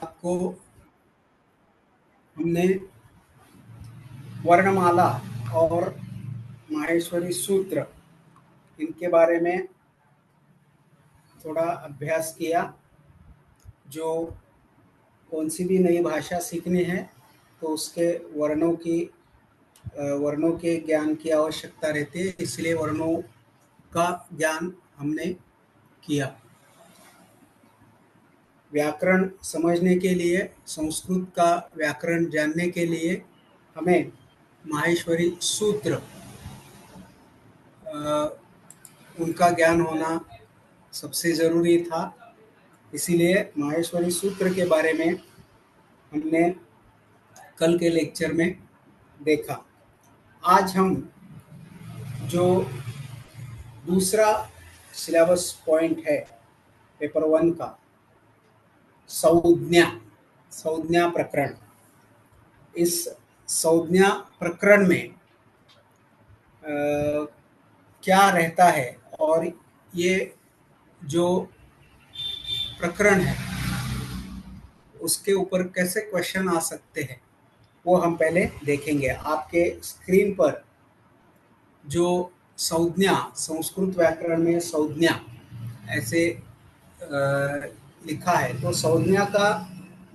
आपको हमने वर्णमाला और माहेश्वरी सूत्र इनके बारे में थोड़ा अभ्यास किया। जो कौन सी भी नई भाषा सीखनी है तो उसके वर्णों के ज्ञान की आवश्यकता रहती है, इसलिए वर्णों का ज्ञान हमने किया। व्याकरण समझने के लिए, संस्कृत का व्याकरण जानने के लिए हमें माहेश्वरी सूत्र उनका ज्ञान होना सबसे ज़रूरी था। इसीलिए माहेश्वरी सूत्र के बारे में हमने कल के लेक्चर में देखा। आज हम जो दूसरा सिलेबस पॉइंट है पेपर 1 का, संज्ञा संज्ञा प्रकरण। इस संज्ञा प्रकरण में क्या रहता है और ये जो प्रकरण है उसके ऊपर कैसे क्वेश्चन आ सकते हैं वो हम पहले देखेंगे। आपके स्क्रीन पर जो संज्ञा, संस्कृत व्याकरण में संज्ञा ऐसे लिखा है, तो संज्ञा का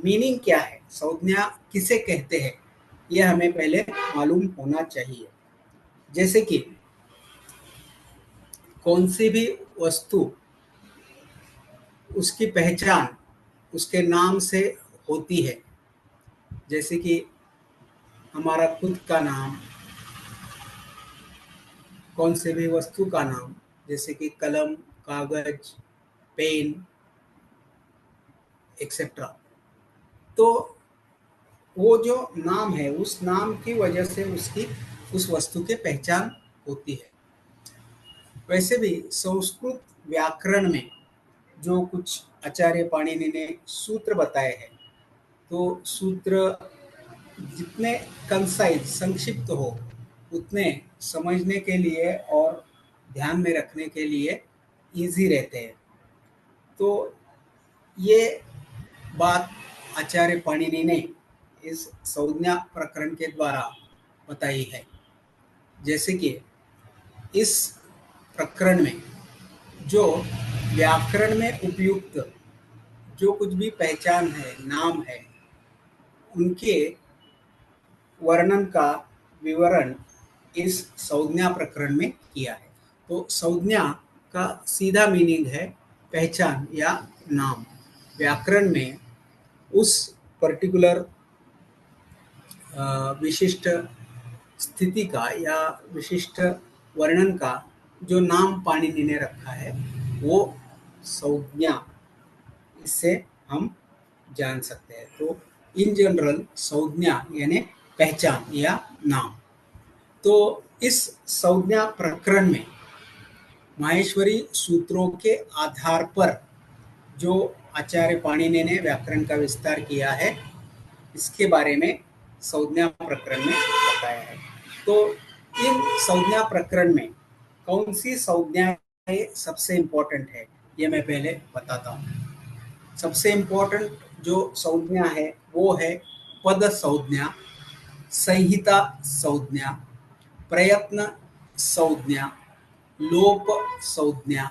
मीनिंग क्या है, संज्ञा किसे कहते हैं, ये हमें पहले मालूम होना चाहिए। जैसे कि कौन सी भी वस्तु, उसकी पहचान उसके नाम से होती है। जैसे कि हमारा खुद का नाम, कौन से भी वस्तु का नाम, जैसे कि कलम, कागज, पेन एक्सेट्रा। तो वो जो नाम है, उस नाम की वजह से उसकी उस वस्तु की पहचान होती है। वैसे भी संस्कृत व्याकरण में जो कुछ आचार्य पाणिनि ने सूत्र बताए हैं, तो सूत्र जितने कंसाइज, संक्षिप्त हो, उतने समझने के लिए और ध्यान में रखने के लिए इजी रहते हैं। तो ये बात आचार्य पाणिनि ने इस संज्ञा प्रकरण के द्वारा बताई है। जैसे कि इस प्रकरण में जो व्याकरण में उपयुक्त जो कुछ भी पहचान है, नाम है, उनके वर्णन का विवरण इस संज्ञा प्रकरण में किया है। तो संज्ञा का सीधा मीनिंग है पहचान या नाम। व्याकरण में उस पर्टिकुलर विशिष्ट स्थिति का या विशिष्ट वर्णन का जो नाम पाणिनि ने रखा है वो संज्ञा, इससे हम जान सकते हैं। तो इन जनरल संज्ञा यानी पहचान या नाम। तो इस संज्ञा प्रकरण में माहेश्वरी सूत्रों के आधार पर जो आचार्य पाणिनि ने व्याकरण का विस्तार किया है, इसके बारे में संज्ञा प्रकरण में बताया है। तो इन संज्ञा प्रकरण में कौन सी संज्ञाएं सबसे इम्पोर्टेंट है, ये मैं पहले बताता हूँ। सबसे इम्पोर्टेंट जो संज्ञा है वो है पद संज्ञा, संहिता संज्ञा, प्रयत्न संज्ञा, लोप संज्ञा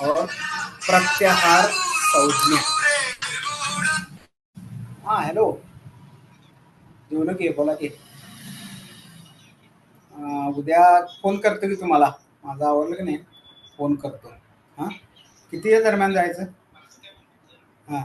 और प्रत्याहार संज्ञा। हाँ हॅलो, जेवलं की, बोला की. उद्या फोन करतो की तुम्हाला, माझं आवडलं की नाही फोन करतो. हां, किती या दरम्यान जायचं. हां.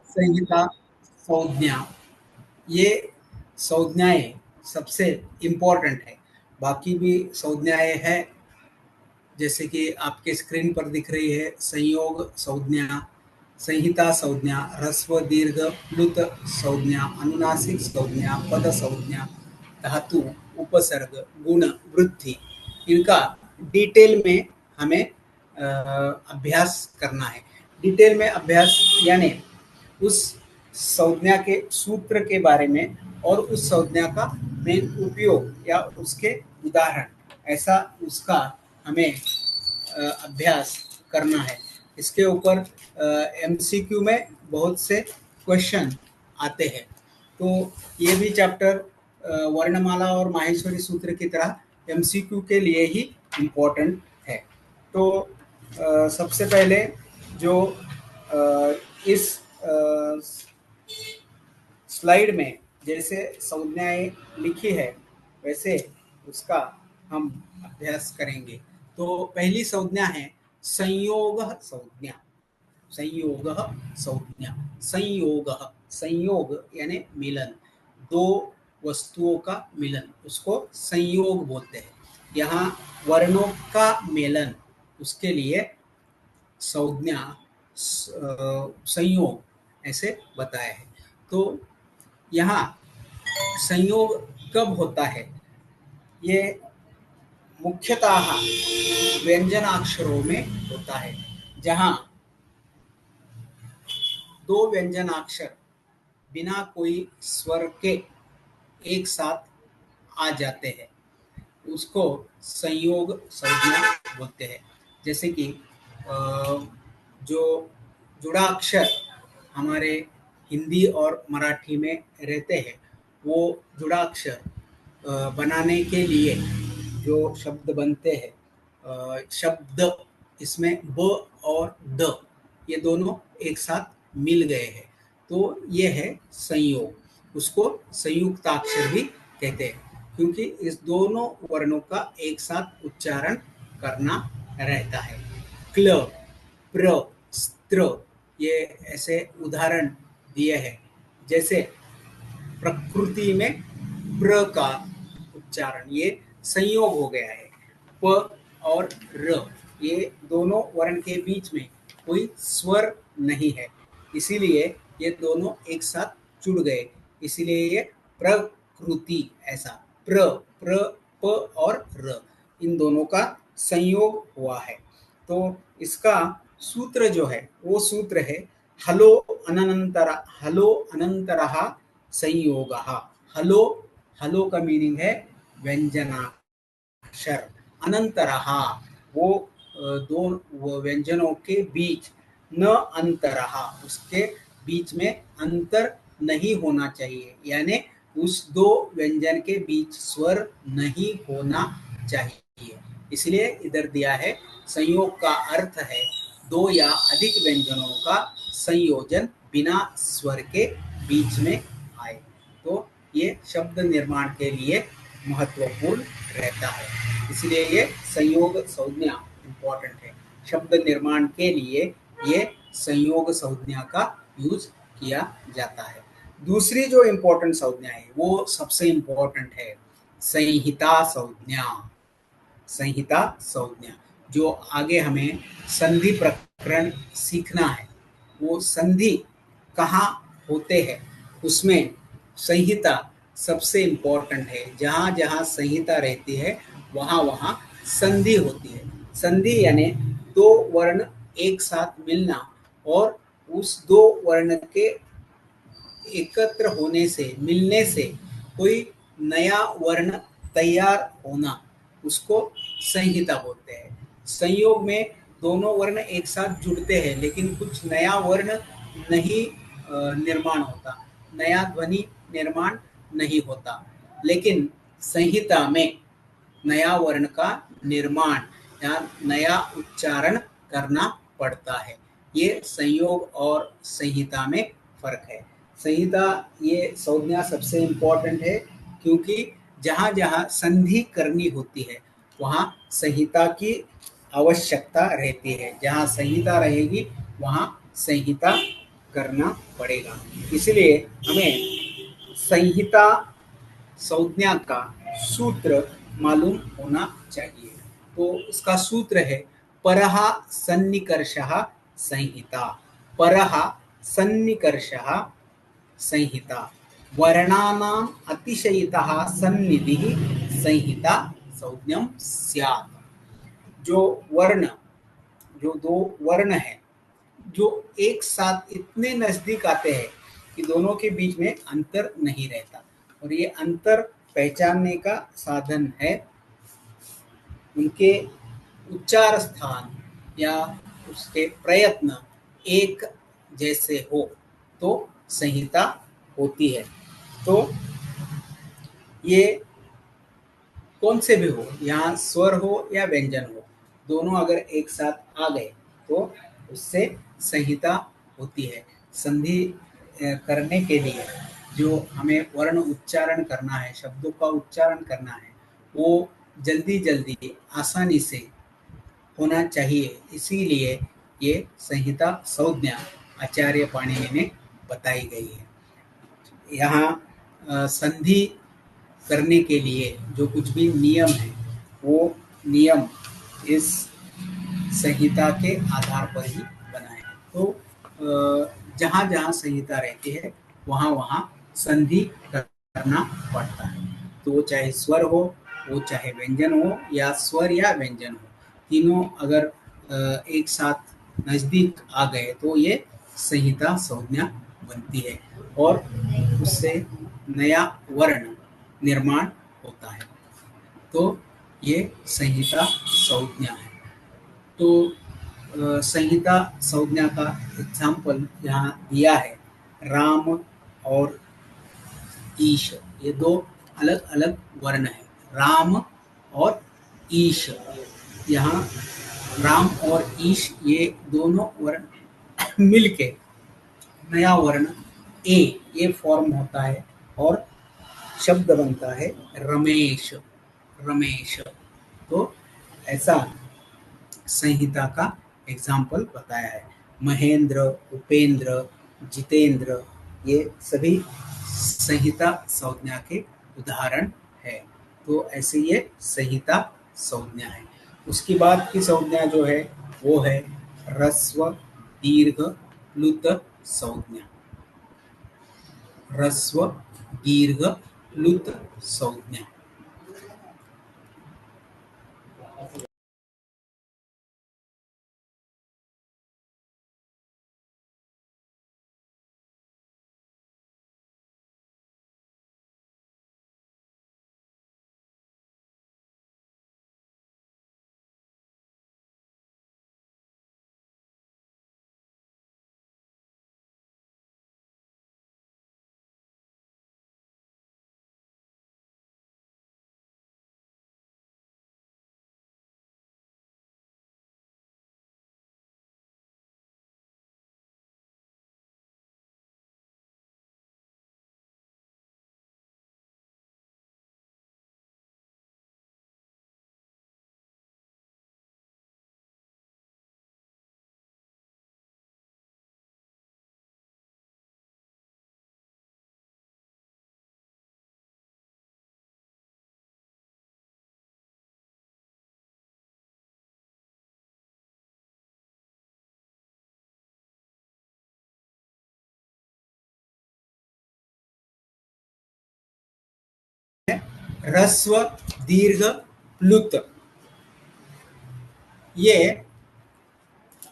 संहिता, संज्ञा, ये संज्ञाएं सबसे इम्पोर्टेंट है। बाकी भी संज्ञाएं हैं, जैसे कि आपके स्क्रीन पर दिख रही है संयोग संज्ञा, संहिता संज्ञा, ह्रस्व दीर्घ प्लुत संज्ञा, अनुनासिक संज्ञा, पद संज्ञा, धातु, उपसर्ग, गुण, वृद्धि, इनका डिटेल में हमें अभ्यास करना है। डिटेल में अभ्यास यानी उस संज्ञा के सूत्र के बारे में और उस संज्ञा का मेन उपयोग या उसके उदाहरण, ऐसा उसका हमें अभ्यास करना है। इसके ऊपर एमसीक्यू में बहुत से क्वेश्चन आते हैं। तो ये भी चैप्टर वर्णमाला और माहेश्वरी सूत्र की तरह एमसीक्यू के लिए ही इम्पोर्टेंट है। तो सबसे पहले जो इस स्लाइड में जैसे संज्ञाएं लिखी है वैसे उसका हम अभ्यास करेंगे। तो पहली संज्ञा है संयोग संज्ञा। संयोग संज्ञा, संयोग, संयोग यानी मिलन, दो वस्तुओं का मिलन, उसको संयोग बोलते हैं। यहाँ वर्णों का मेलन, उसके लिए संज्ञा संयोग ऐसे बताया है। तो यहाँ संयोग कब होता है? ये मुख्यतः व्यंजनाक्षरों में होता है, जहाँ दो व्यंजनाक्षर बिना कोई स्वर के एक साथ आ जाते हैं, उसको संयोग संज्ञा बोलते हैं। जैसे कि जो जुड़ाक्षर हमारे हिंदी और मराठी में रहते हैं, वो जुड़ाक्षर बनाने के लिए जो शब्द बनते हैं, शब्द इसमें ब और द, ये दोनों एक साथ मिल गए हैं, तो ये है संयोग। उसको संयुक्ताक्षर भी कहते हैं, क्योंकि इस दोनों वर्णों का एक साथ उच्चारण करना रहता है। क्ल, प्र, स्त्र, ये ऐसे उदाहरण दिए हैं। जैसे प्रकृति में प्र का उच्चारण ये संयोग हो गया है। प और र, ये दोनों वर्ण के बीच में कोई स्वर नहीं है, इसीलिए ये दोनों एक साथ जुड़ गए, इसीलिए ये प्रकृति, ऐसा प्र, प्र, प और र, इन दोनों का संयोग हुआ है। तो इसका सूत्र जो है वो सूत्र है हलो अनंतर, हलो अनंतरः संयोगः। हलो, हलो का मीनिंग है व्यंजनाक्षर, अनंतरः वो दो व्यंजनों के बीच, न अंतरः उसके बीच में अंतर नहीं होना चाहिए, यानी उस दो व्यंजन के बीच स्वर नहीं होना चाहिए। इसलिए इधर दिया है संयोग का अर्थ है दो या अधिक व्यंजनों का संयोजन बिना स्वर के बीच में आए। तो ये शब्द निर्माण के लिए महत्वपूर्ण रहता है, इसलिए ये संयोग संज्ञा इम्पोर्टेंट है। शब्द निर्माण के लिए ये संयोग संज्ञा का यूज किया जाता है। दूसरी जो इम्पोर्टेंट संज्ञा है वो सबसे इम्पोर्टेंट है संहिता संज्ञा। संहिता संज्ञा, जो आगे हमें संधि प्रकरण सीखना है, वो संधि कहाँ होते हैं उसमें संहिता सबसे इम्पोर्टेंट है। जहाँ जहाँ संहिता रहती है वहाँ वहाँ संधि होती है। संधि यानी दो वर्ण एक साथ मिलना और उस दो वर्ण के एकत्र होने से, मिलने से कोई नया वर्ण तैयार होना, उसको संहिता बोलते हैं। संयोग में दोनों वर्ण एक साथ जुड़ते हैं, लेकिन कुछ नया वर्ण नहीं निर्माण होता, नया ध्वनि निर्माण नहीं होता, लेकिन संहिता में नया वर्ण का निर्माण या नया उच्चारण करना पड़ता है। ये संयोग और संहिता में फर्क है। संहिता ये संज्ञा सबसे इम्पोर्टेंट है, क्योंकि जहाँ जहाँ संधि करनी होती है वहाँ संहिता की आवश्यकता रहती है। जहाँ संहिता रहेगी वहाँ संहिता करना पड़ेगा। इसलिए हमें संहिता संज्ञा का सूत्र मालूम होना चाहिए। तो इसका सूत्र है परः सन्निकर्षः संहिता। परः सन्निकर्षः संहिता। वर्णानाम् अतिशयितः सन्निधिः संहिता संज्ञम स्यात्। जो वर्ण, जो दो वर्ण हैं, जो एक साथ इतने नजदीक आते हैं कि दोनों के बीच में अंतर नहीं रहता, और ये अंतर पहचानने का साधन है उनके उच्चार स्थान या उसके प्रयत्न एक जैसे हो तो संहिता होती है। तो ये कौन से भी हो, यहाँ स्वर हो या व्यंजन हो, दोनों अगर एक साथ आ गए तो उससे संहिता होती है। संधि करने के लिए जो हमें वर्ण उच्चारण करना है, शब्दों का उच्चारण करना है, वो जल्दी जल्दी आसानी से होना चाहिए। इसीलिए ये संहिता संज्ञा आचार्य पाणिनि ने बताई गई है। यहाँ संधि करने के लिए जो कुछ भी नियम है, वो नियम इस संहिता के आधार पर ही बनाए हैं। तो जहाँ जहाँ संहिता रहती है वहाँ वहाँ संधि करना पड़ता है। तो वो चाहे स्वर हो, वो चाहे व्यंजन हो, या स्वर या व्यंजन हो, तीनों अगर एक साथ नज़दीक आ गए तो ये संहिता संज्ञा बनती है और उससे नया वर्ण निर्माण होता है। तो ये संहिता संज्ञा है। तो संहिता संज्ञा का एग्जाम्पल यहाँ दिया है राम और ईश। ये दो अलग अलग वर्ण है, राम और ईश। यहाँ राम और ईश ये दोनों वर्ण मिलके नया वर्ण ए ये फॉर्म होता है और शब्द बनता है रमेश। रमेश। तो ऐसा संहिता का एग्जाम्पल बताया है। महेंद्र, उपेंद्र, जितेंद्र, ये सभी संहिता संज्ञा के उदाहरण है। तो ऐसे ये संहिता संज्ञा है। उसकी बाद की संज्ञा जो है वो है ह्रस्व दीर्घ प्लुत संज्ञा। ह्रस्व दीर्घ प्लुत संज्ञा। ह्रस्व दीर्घ प्लुत, ये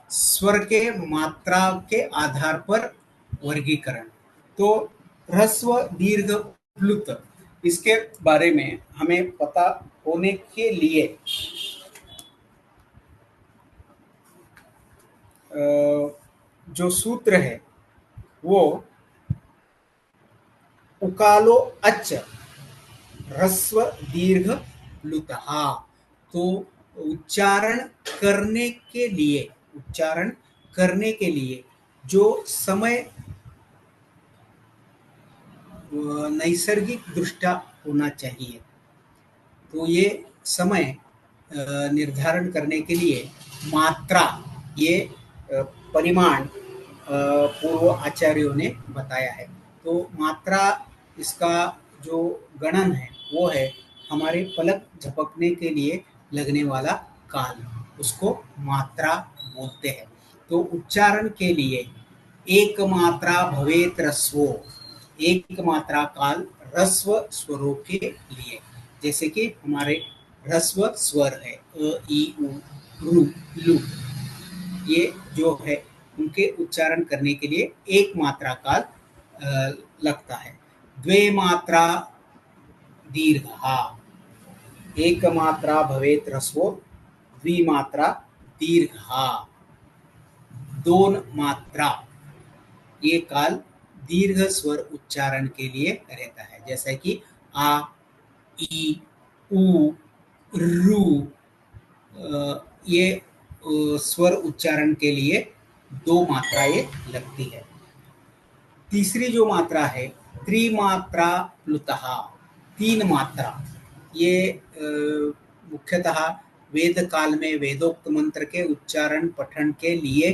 स्वर के मात्रा के आधार पर वर्गीकरण। तो ह्रस्व दीर्घ प्लुत, इसके बारे में हमें पता होने के लिए जो सूत्र है वो उकालो अच ह्रस्व दीर्घ प्लुतहा। तो उच्चारण करने के लिए, उच्चारण करने के लिए जो समय नैसर्गिक दृष्टा होना चाहिए, तो ये समय निर्धारण करने के लिए मात्रा, ये परिमाण पूर्व आचार्यों ने बताया है। तो मात्रा, इसका जो गणन है वो है हमारे पलक झपकने के लिए लगने वाला काल, उसको मात्रा बोलते हैं। तो उच्चारण के लिए एक मात्रा भवेत ह्रस्वो, एक मात्रा काल ह्रस्व स्वरों के लिए, जैसे कि हमारे ह्रस्व स्वर है अ ई उ रू लू, ये जो है उनके उच्चारण करने के लिए एक मात्रा काल लगता है। द्वे मात्रा दीर्घा, एक मात्रा भवेत ह्रस्वो द्विमात्रा दीर्घा, दोन मात्रा, ये काल दीर्घ स्वर उच्चारण के लिए रहता है, जैसा कि आ, ई, उ, रू, ये स्वर उच्चारण के लिए दो मात्राएं लगती है। तीसरी जो मात्रा है त्रिमात्रा प्लुतः, तीन मात्रा, ये मुख्यतः वेद काल में वेदोक्त मंत्र के उच्चारण पठन के लिए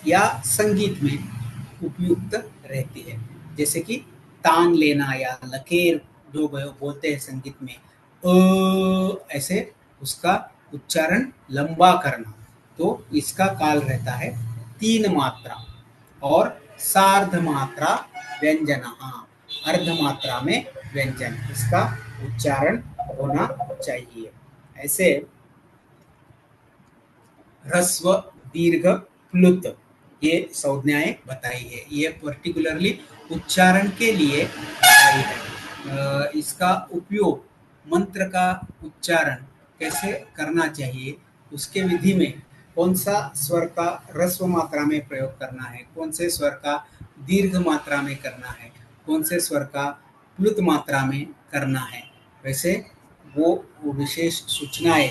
या संगीत में उपयुक्त रहती है, जैसे कि तान लेना या लकीर जो बोलते हैं संगीत में ऐसे उसका उच्चारण लंबा करना, तो इसका काल रहता है तीन मात्रा। और सार्ध मात्रा व्यंजन, अर्ध मात्रा में व्यंजन, इसका उच्चारण होना चाहिए। ऐसे ह्रस्व दीर्घ प्लुत ये संज्ञाएं बताई है, ये पर्टिकुलरली उच्चारण के लिए बताई है। इसका उपयोग मंत्र का उच्चारण कैसे करना चाहिए, उसके विधि में कौन सा स्वर का ह्रस्व मात्रा में प्रयोग करना है, कौन से स्वर का दीर्घ मात्रा में करना है, कौन से स्वर का प्लुत मात्रा में करना है, वैसे वो विशेष सूचनाएं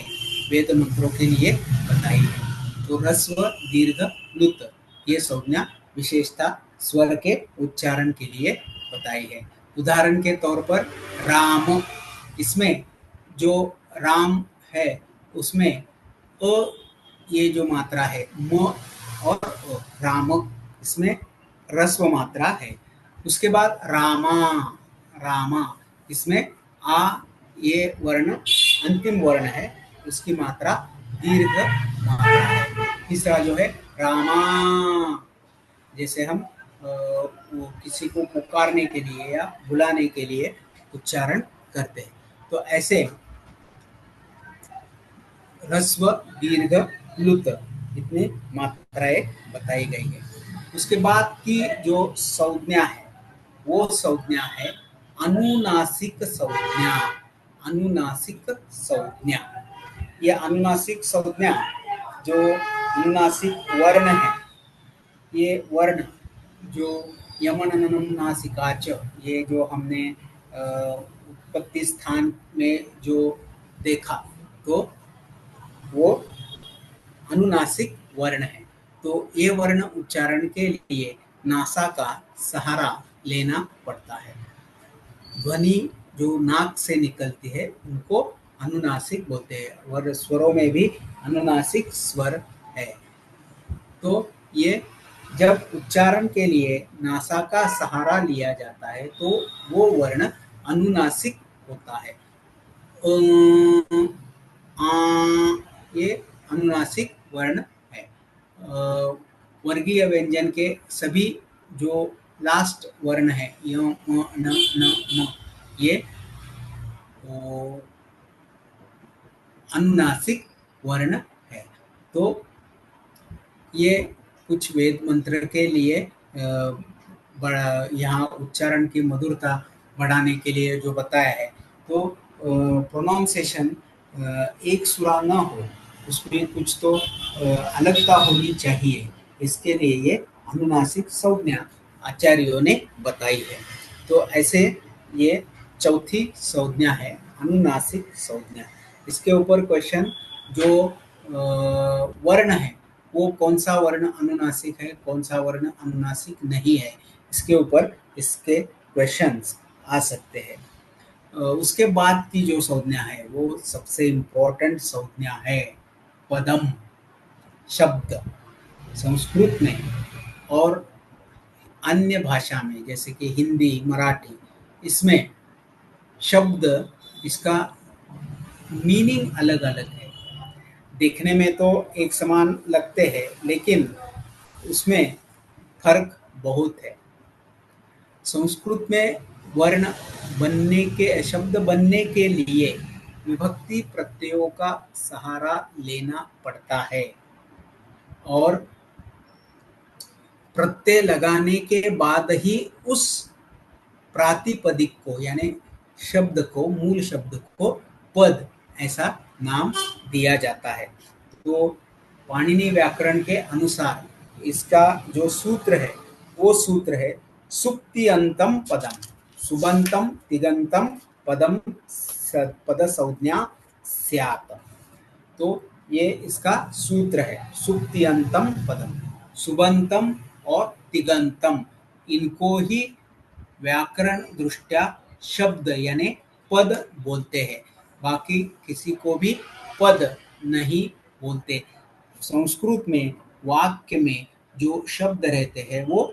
वेद मंत्रों के लिए बताई है। तो ह्रस्व दीर्घ प्लुत ये संज्ञा विशेषता स्वर के उच्चारण के लिए बताई है। उदाहरण के तौर पर राम, इसमें जो राम है उसमें अ ये जो मात्रा है म और अ, राम, इसमें ह्रस्व मात्रा है। उसके बाद रामा, रामा, इसमें आ ये वर्ण अंतिम वर्ण है, उसकी मात्रा दीर्घ मात्रा है। तीसरा जो है रामा, जैसे हम वो किसी को पुकारने के लिए या बुलाने के लिए उच्चारण करते हैं। तो ऐसे ह्रस्व दीर्घ प्लुत इतनी मात्राएं बताई गई है। उसके बाद की जो संज्ञा है वो संज्ञा है अनुनासिक संज्ञा, अनुनासिक संज्ञा। ये अनुनासिक संज्ञा जो अनुनासिक वर्ण है, ये वर्ण जो यमन ननम नासिकाच, ये जो हमने उत्पत्ति स्थान में जो देखा, तो वो अनुनासिक वर्ण है। तो ये वर्ण उच्चारण के लिए नासा का सहारा लेना पड़ता है। ध्वनि जो नाक से निकलती है उनको अनुनासिक बोलते हैं, और स्वरों में भी अनुनासिक स्वर है। तो ये जब उच्चारण के लिए नासा का सहारा लिया जाता है तो वो वर्ण अनुनासिक होता है। ये अनुनासिक वर्ण है। वर्गीय व्यंजन के सभी जो लास्ट वर्ण है य म न न म, ये अनुनासिक वर्ण है। तो ये कुछ वेद मंत्र के लिए बड़ा यहाँ उच्चारण की मधुरता बढ़ाने के लिए जो बताया है। तो प्रोनाउंसिएशन एक सुरा न हो, उसमें कुछ तो अलगता होनी चाहिए, इसके लिए ये अनुनासिक संज्ञा आचार्यों ने बताई है। तो ऐसे ये चौथी संज्ञा है अनुनासिक संज्ञा। इसके ऊपर क्वेश्चन जो वर्ण है वो कौन सा वर्ण अनुनासिक है, कौन सा वर्ण अनुनासिक नहीं है, इसके ऊपर इसके क्वेश्चंस आ सकते हैं। उसके बाद की जो संज्ञा है वो सबसे इम्पोर्टेंट संज्ञा है पदम, शब्द। संस्कृत में और अन्य भाषा में जैसे कि हिंदी, मराठी, इसमें शब्द, इसका मीनिंग अलग-अलग है। देखने में तो एक समान लगते हैं, लेकिन उसमें फ़र्क बहुत है। संस्कृत में वर्ण बनने के शब्द बनने के लिए विभक्ति प्रत्ययों का सहारा लेना पड़ता है और प्रत्यय लगाने के बाद ही उस प्रातिपदिक को यानी शब्द को, मूल शब्द को पद ऐसा नाम दिया जाता है। तो पाणिनि व्याकरण के अनुसार इसका जो सूत्र है वो सूत्र है सुप्तियंतम पदम सुबंतम तिगंतम पदम पद संज्ञा स्यात्। तो ये इसका सूत्र है सुप्तियंतम पदम, सुबंतम और तिगंतम, इनको ही व्याकरण दृष्टया शब्द यानी पद बोलते हैं, बाकी किसी को भी पद नहीं बोलते। संस्कृत में वाक्य में जो शब्द रहते हैं वो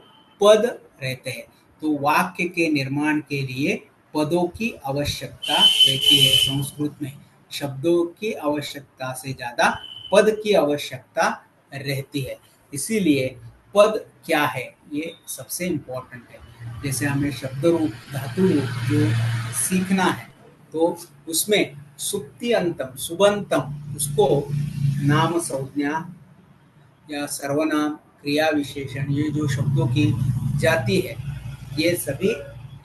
पद रहते हैं। तो वाक्य के निर्माण के लिए पदों की आवश्यकता रहती है। संस्कृत में शब्दों की आवश्यकता से ज़्यादा पद की आवश्यकता रहती है। इसीलिए पद क्या है ये सबसे इम्पोर्टेंट है। जैसे हमें शब्द रूप, धातु रूप जो सीखना है तो उसमें सुप्ति अंतम, सुबंतम, उसको नाम संज्ञा या सर्वनाम, क्रिया विशेषण, ये जो शब्दों की जाति है ये सभी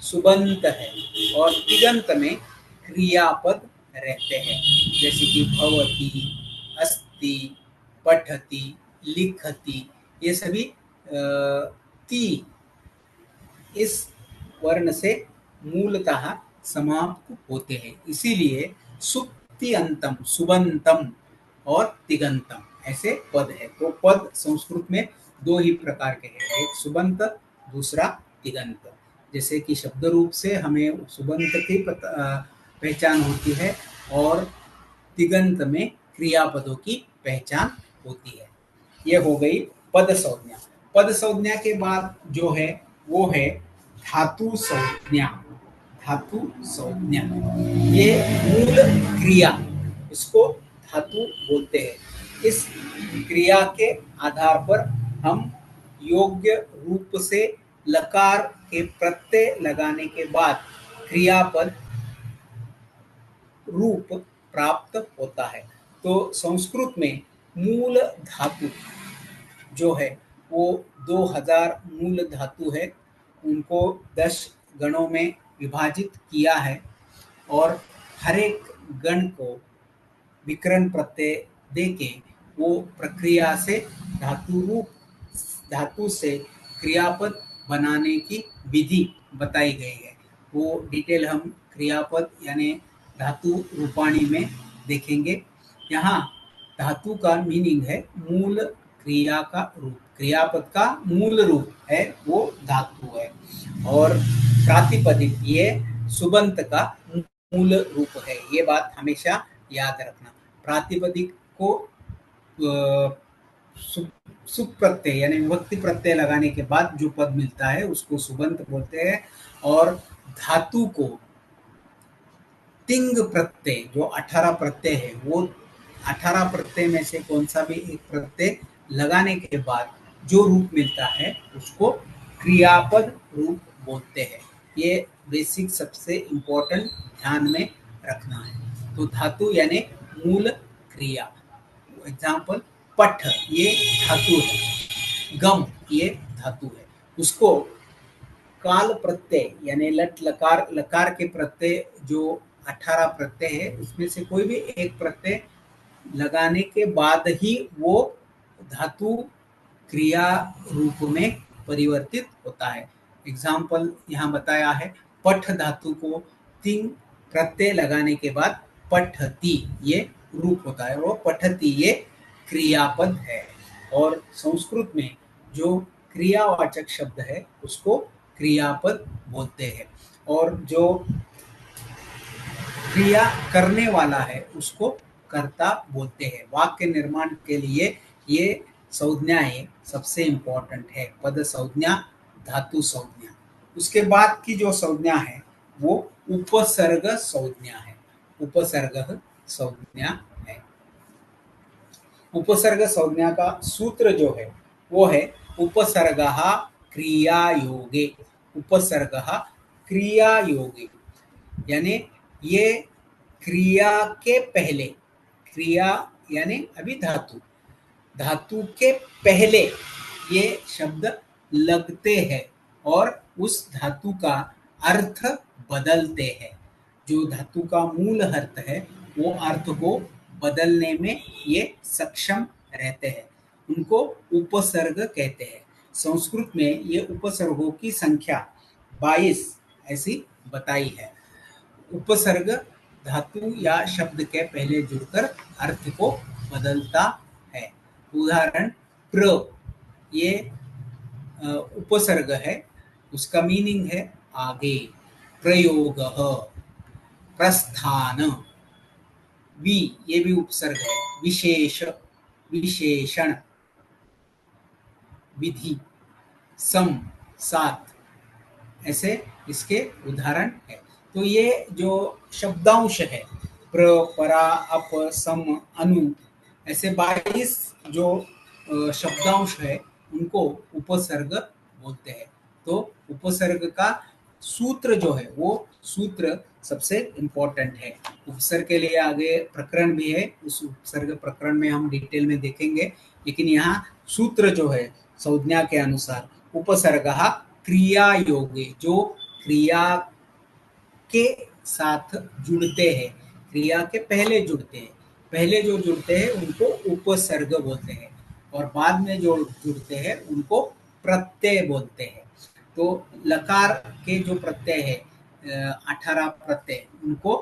सुबंत है। और तिगंत में क्रियापद रहते हैं, जैसे कि भवति, अस्ति, पठति, लिखति, ये सभी ती इस वर्ण से मूलतः समाप्त होते हैं। इसीलिए सुप्ति अंतम, सुबंतम और तिगंतम ऐसे पद है। तो पद संस्कृत में दो ही प्रकार के हैं, एक सुबंत, दूसरा तिगंत। जैसे कि शब्द रूप से हमें सुबंत की पहचान होती है और तिगंत में क्रियापदों की पहचान होती है। ये हो गई पद संज्ञा। पद संज्ञा के बाद जो है वो है धातु संज्ञा। धातु संज्ञा ये मूल क्रिया, इसको धातु बोलते हैं। इस क्रिया के आधार पर हम योग्य रूप से लकार के प्रत्यय लगाने के बाद क्रियापद रूप प्राप्त होता है। तो संस्कृत में मूल धातु जो है वो 2000 मूल धातु है, उनको 10 गणों में विभाजित किया है और हर एक गण को विकरण प्रत्यय देके वो प्रक्रिया से धातु से क्रियापद बनाने की विधि बताई गई है। वो डिटेल हम क्रियापद यानी धातु रूपाणी में देखेंगे। यहाँ धातु का मीनिंग है मूल क्रिया का रूप, क्रियापद का मूल रूप है वो धातु है। और प्रातिपदिक ये सुबंत का मूल रूप है, ये बात हमेशा याद रखना। प्रातिपदिक को सुप्रत्यय यानी विभक्ति प्रत्यय लगाने के बाद जो पद मिलता है उसको सुबंत बोलते हैं। और धातु को तिंग प्रत्यय, जो 18 प्रत्यय है, वो 18 प्रत्यय में से कौन सा भी एक प्रत्यय लगाने के बाद जो रूप मिलता है उसको क्रियापद रूप बोलते हैं। ये बेसिक सबसे इम्पोर्टेंट ध्यान में रखना है। तो धातु यानी मूल क्रिया। एग्जाम्पल पठ ये धातु है, गम ये धातु है, उसको काल प्रत्यय यानी लट लकार, लकार के प्रत्यय जो 18 प्रत्यय है उसमें से कोई भी एक प्रत्यय लगाने के बाद ही वो धातु क्रिया रूप में परिवर्तित होता है। एग्जाम्पल यहाँ बताया है, पठ धातु को तिंग प्रत्यय लगाने के बाद पठती ये रूप होता है, वो पठती ये क्रियापद है। और संस्कृत में जो क्रियावाचक शब्द है उसको क्रियापद बोलते हैं, और जो क्रिया करने वाला है उसको कर्ता बोलते हैं। वाक्य निर्माण के लिए ये संज्ञाएं सबसे इंपॉर्टेंट है, पद संज्ञा, धातु संज्ञा। उसके बाद की जो संज्ञा है वो उपसर्ग संज्ञा है, उपसर्ग संज्ञा है। उपसर्ग संज्ञा का सूत्र जो है वो है उपसर्गः क्रियायोगे, उपसर्गः क्रियायोगे, यानी ये क्रिया के पहले, क्रिया यानी अभी धातु, धातु के पहले ये शब्द लगते हैं और उस धातु का अर्थ बदलते हैं। जो धातु का मूल अर्थ है वो अर्थ को बदलने में ये सक्षम रहते हैं, उनको उपसर्ग कहते हैं। संस्कृत में ये उपसर्गों की संख्या 22 ऐसी बताई है। उपसर्ग धातु या शब्द के पहले जुड़कर अर्थ को बदलता है। उदाहरण प्र, ये उपसर्ग है, उसका मीनिंग है आगे। प्रयोगः, प्रस्थान। वि, ये भी उपसर्ग है, विशेष, विशेषण, विधि, सम, साथ, ऐसे इसके उदाहरण है। तो ये जो शब्दांश है प्र, परा, अप, सम, अनु, ऐसे 22 जो शब्दांश है उनको उपसर्ग बोलते हैं। तो उपसर्ग का सूत्र जो है वो सूत्र सबसे इम्पोर्टेंट है। उपसर्ग के लिए आगे प्रकरण भी है, उस उपसर्ग प्रकरण में हम डिटेल में देखेंगे, लेकिन यहाँ सूत्र जो है संज्ञा के अनुसार उपसर्गः क्रिया योगे, जो क्रिया के साथ जुड़ते हैं, क्रिया के पहले जुड़ते हैं, पहले जो जुड़ते हैं उनको उपसर्ग बोलते हैं और बाद में जो जुड़ते हैं उनको प्रत्यय बोलते हैं। तो लकार के जो प्रत्यय है 18 प्रत्यय, उनको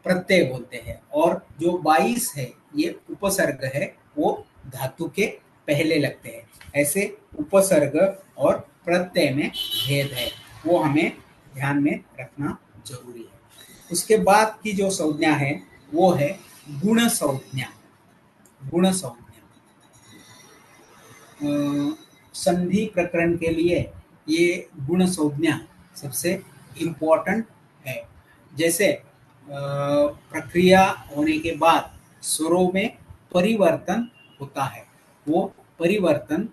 प्रत्यय बोलते हैं और जो 22 है ये उपसर्ग है, वो धातु के पहले लगते हैं। ऐसे उपसर्ग और प्रत्यय में भेद है, वो हमें ध्यान में रखना जरूरी है। उसके बाद की जो संज्ञा है वो है गुण संज्ञा। गुण संज्ञा संधि प्रकरण के लिए ये गुण संज्ञा सबसे इम्पोर्टेंट है। जैसे प्रक्रिया होने के बाद स्वरों में परिवर्तन होता है, वो परिवर्तन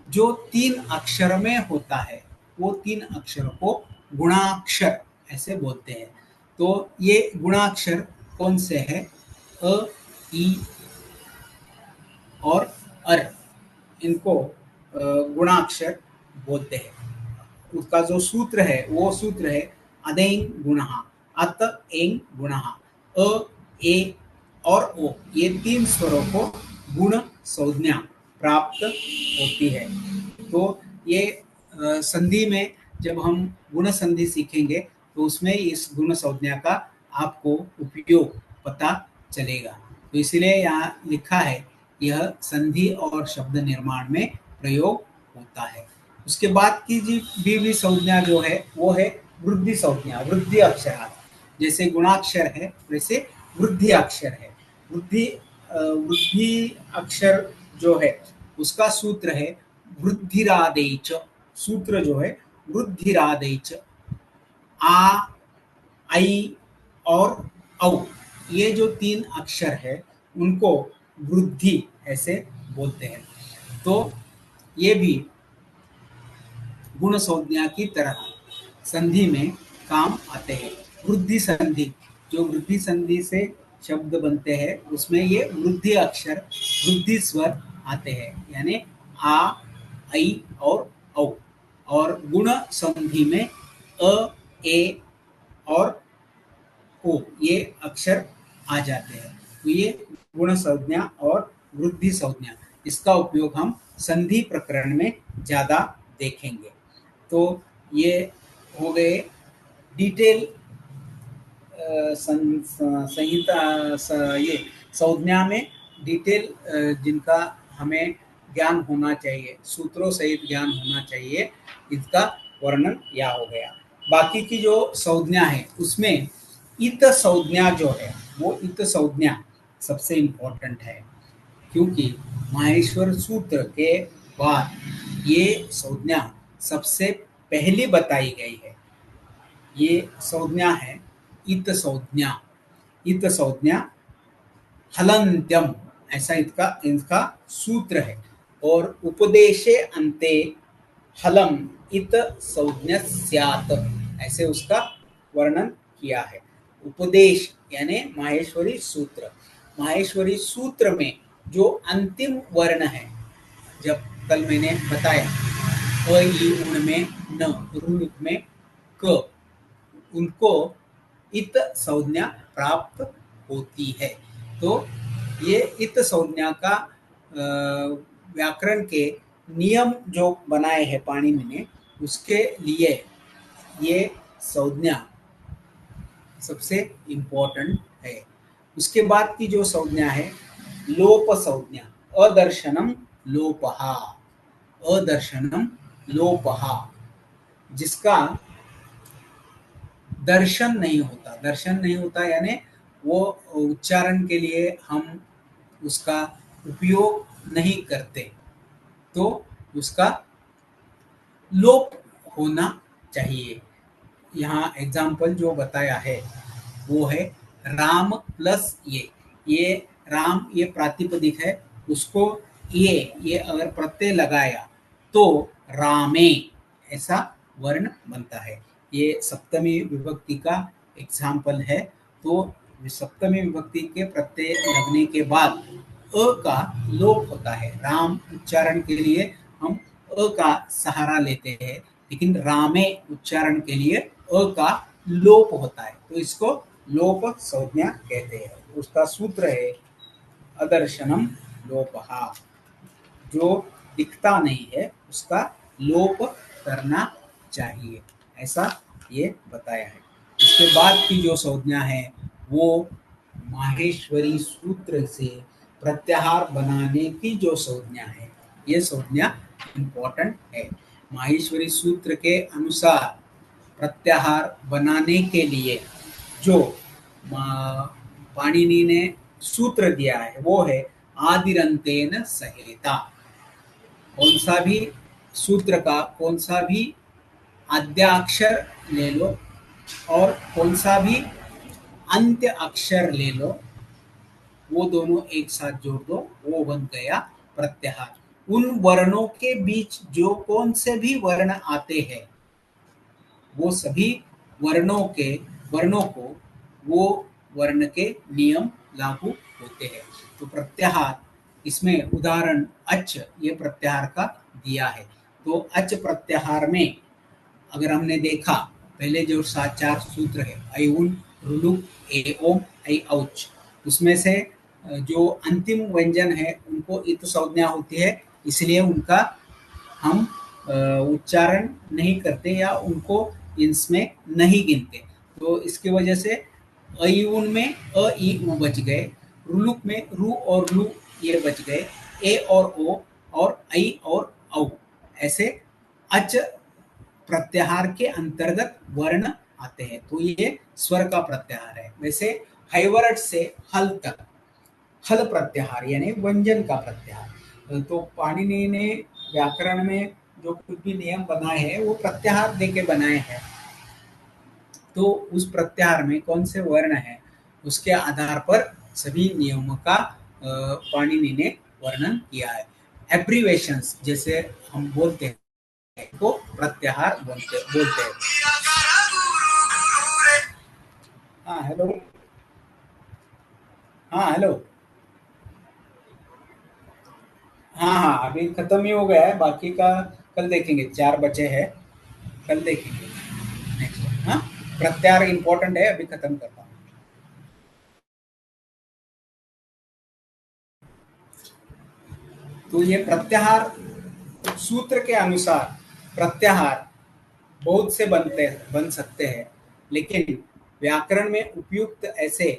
जो 3 अक्षर में होता है वो 3 अक्षर को गुणाक्षर ऐसे बोलते हैं। तो ये गुणाक्षर कौन से हैं? अ, ई और अर, इनको गुणाक्षर बोलते हैं। उसका जो सूत्र है वो सूत्र है अदेंग गुणः, अत एंग गुणः, अ, ए और ओ, ये 3 स्वरों को गुण संज्ञा प्राप्त होती है। तो ये संधि में जब हम गुण संधि सीखेंगे तो उसमें इस गुण संज्ञा का आपको उपयोग पता चलेगा। तो इसलिए यहाँ लिखा है यह संधि और शब्द निर्माण में प्रयोग होता है। उसके बाद की भी संज्ञा जो है वो है वृद्धि संज्ञा, वृद्धि अक्षर। जैसे गुणाक्षर है वैसे वृद्धि अक्षर है। वृद्धि अक्षर जो है उसका सूत्र है वृद्धिरादेच, सूत्र जो है वृद्धिरादेच। आ, आई और औ, ये जो 3 अक्षर है उनको वृद्धि ऐसे बोलते हैं। तो ये भी गुण संज्ञा की तरह संधि में काम आते हैं। वृद्धि संधि, जो वृद्धि संधि से शब्द बनते हैं उसमें ये वृद्धि अक्षर, वृद्धि स्वर आते हैं, यानी आ, आई और औ। और गुण संधि में अ, ए और ओ, ये अक्षर आ जाते हैं। तो ये गुण संज्ञा और वृद्धि संज्ञा, इसका उपयोग हम संधि प्रकरण में ज़्यादा देखेंगे। तो ये हो गए डिटेल संहिता, ये संज्ञा में डिटेल जिनका हमें ज्ञान होना चाहिए, सूत्रों सहित ज्ञान होना चाहिए, इसका वर्णन यह हो गया। बाकी की जो संज्ञा है उसमें इत संज्ञा जो है वो इत संज्ञा सबसे इम्पोर्टेंट है। क्योंकि माहेश्वर सूत्र के बाद ये संज्ञा सबसे पहली बताई गई है। ये संज्ञा है इत संज्ञा। इत संज्ञा हलन्त्यम, ऐसा इसका इनका सूत्र है। और उपदेशे अन्ते हलम इत संज्ञा स्यात्, ऐसे उसका वर्णन किया है। उपदेश यानी माहेश्वरी सूत्र। माहेश्वरी सूत्र में जो अंतिम वर्ण है, जब कल मैंने बताया अ ई उण में न, रू में क, उनको इत संज्ञा प्राप्त होती है। तो ये इत संज्ञा का व्याकरण के नियम जो बनाए हैं पाणिनि ने, उसके लिए ये संज्ञा सबसे इम्पोर्टेंट है। उसके बाद की जो संज्ञा है लोप संज्ञा, अदर्शनम लोपहा। अदर्शनम लोपहा, जिसका दर्शन नहीं होता। दर्शन नहीं होता यानी वो उच्चारण के लिए हम उसका उपयोग नहीं करते, तो उसका लोप होना चाहिए। यहाँ एग्जाम्पल जो बताया है वो है राम प्लस ये राम ये प्रातिपदिक है, उसको ये अगर प्रत्यय लगाया तो रामे ऐसा वर्ण बनता है। ये सप्तमी विभक्ति का एग्जाम्पल है। तो सप्तमी विभक्ति के प्रत्यय लगने के बाद अ का लोप होता है। राम उच्चारण के लिए हम अ का सहारा लेते हैं, लेकिन रामे उच्चारण के लिए अ का लोप होता है, तो इसको लोप संज्ञा कहते हैं। उसका सूत्र है अदर्शनम लोपहा। जो दिखता नहीं है उसका लोप करना चाहिए, ऐसा ये बताया है। उसके बाद की जो संज्ञा है वो माहेश्वरी सूत्र से प्रत्याहार बनाने की जो संज्ञा है, ये संज्ञा इम्पोर्टेंट है। माहेश्वरी सूत्र के अनुसार प्रत्याहार बनाने के लिए जो पाणिनि ने सूत्र दिया है वो है आदिरंतेन सहेता। कौन सा भी सूत्र का कौन सा भी आद्याक्षर ले लो और कौन सा भी अंत्य अक्षर ले लो, वो दोनों एक साथ जोड़ दो, वो बन गया प्रत्याहार। उन वर्णों के बीच जो कौन से भी वर्ण आते हैं, वो सभी वर्णों को वो वर्ण के नियम लागू होते हैं। तो प्रत्याहार, इसमें उदाहरण अच ये प्रत्याहार का दिया है। तो अच प्रत्याहार में अगर हमने देखा पहले जो 4 सूत्र है ऐ उन, रुलुक, ए ओम, ऐ औच, उसमें से जो अंतिम व्यंजन है उनको इत संज्ञा होती है, इसलिए उनका हम उच्चारण नहीं करते या उनको इसमें नहीं गिनते। तो इसकी वजह से ऐ उन में अ ई उ बच गए, रुलुक में रू और लू ये बच गए, ए और ओ और ऐ और औ, ऐसे अच प्रत्याहार के अंतर्गत वर्ण आते हैं। तो ये स्वर का प्रत्याहार है। वैसे हैवरट से हल तक हल प्रत्याहार यानी व्यंजन का प्रत्याहार। तो पाणिनि ने व्याकरण में जो कुछ भी नियम बनाए हैं वो प्रत्याहार देके बनाए हैं। तो उस प्रत्याहार में कौन से वर्ण हैं उसके आधार पर सभी नियमों का पाणिनि ने वर्णन किया है। एब्रीवेशंस जैसे हम बोलते हैं को प्रत्याहार बोलते हैं। हाँ हेलो। हाँ हेलो। हाँ हाँ अभी खत्म ही हो गया है, बाकी का कल देखेंगे। 4 बचे हैं, कल देखेंगे नेक्स्ट। हाँ प्रत्याहार इंपॉर्टेंट है, अभी खत्म करता हूँ। तो ये प्रत्याहार सूत्र के अनुसार प्रत्याहार बहुत से बन सकते हैं, लेकिन व्याकरण में उपयुक्त ऐसे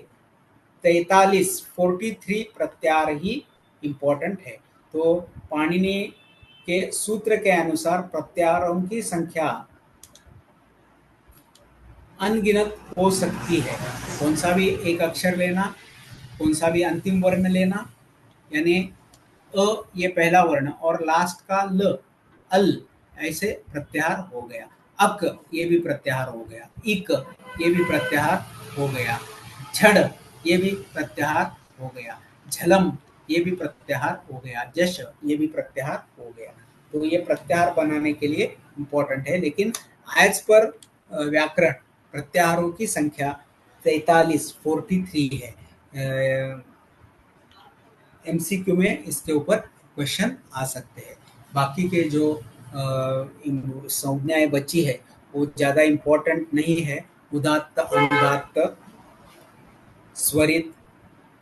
43 प्रत्याहार ही इम्पोर्टेंट है। तो पाणिनि के सूत्र के अनुसार प्रत्याहारों की संख्या अनगिनत हो सकती है। कौन सा भी एक अक्षर लेना, कौन सा भी अंतिम वर्ण लेना, यानी ये पहला वर्ण और लास्ट का ल, अल, ऐसे प्रत्याहार हो गया। अक ये भी प्रत्याहार हो गया। इक ये भी प्रत्याहार हो गया। झड़ ये भी प्रत्याहार हो गया। झलम ये भी प्रत्याहार हो गया। जश ये भी प्रत्याहार हो गया। तो ये प्रत्याहार बनाने के लिए इम्पोर्टेंट है, लेकिन एज पर व्याकरण प्रत्याहारों की संख्या 43 है। एमसीक्यू में इसके ऊपर क्वेश्चन आ सकते हैं। बाकी के जो संज्ञाएं बची है वो ज़्यादा इम्पोर्टेंट नहीं है। उदात्त, अनुदात्त, स्वरित,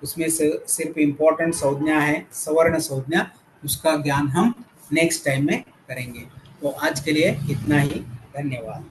उसमें से सिर्फ इम्पोर्टेंट संज्ञा है सवर्ण संज्ञा, उसका ज्ञान हम नेक्स्ट टाइम में करेंगे। तो आज के लिए इतना ही। धन्यवाद।